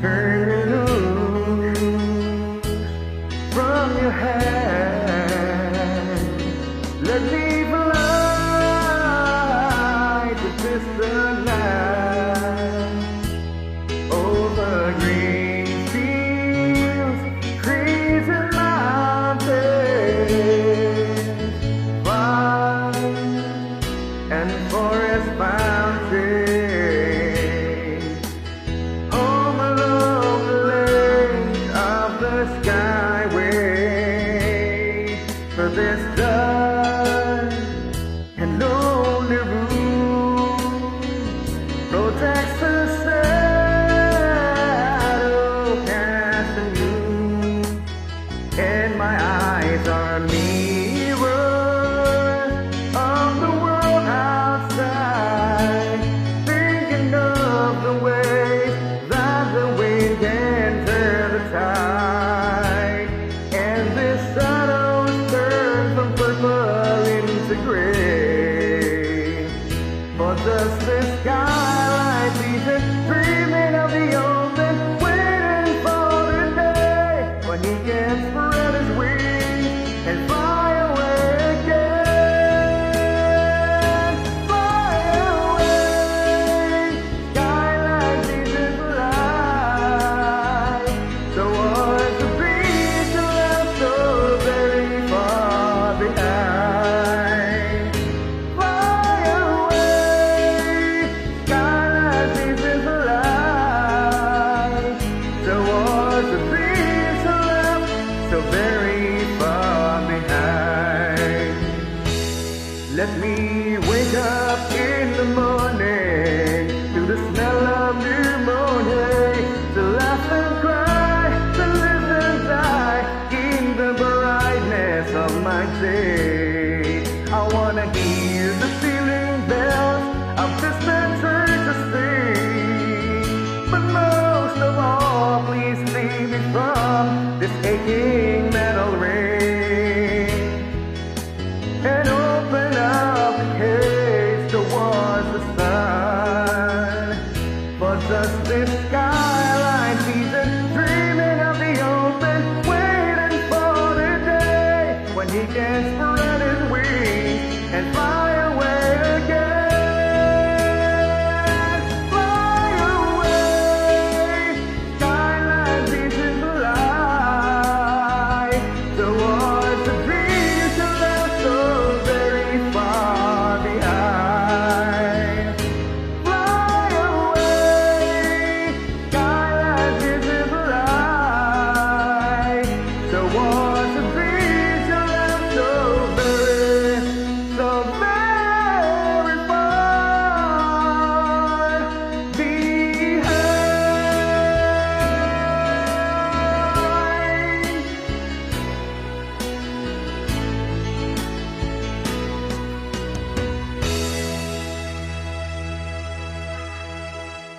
Turn me loose from your hand. Let me fly to distant land, over green fields, trees and mountains, farms and forest fountains, home along the lane of the skyway, for this done and lonely room protects the shadow casting you, and my eyes are mirrors of the world outside, thinking of the ways that the wind can turn the tide, and this shadows turn from purple into gray, for just this skylight season, dreaming of the open, waiting for the day when he can spread his wings and fly away again. Fly away, skylight season's light, towards the beach left so very far behind. Fly away, skylight season's light, towards the beach left so very far behind. Let me wake up in the morning to the smell of new morning, to laugh and cry, to live and die in the brightness of my day. I wanna hear the pealing bells of distant churches sing, but most of all, please save me from this aching metal ring, and open up the cage towards the sun, for just this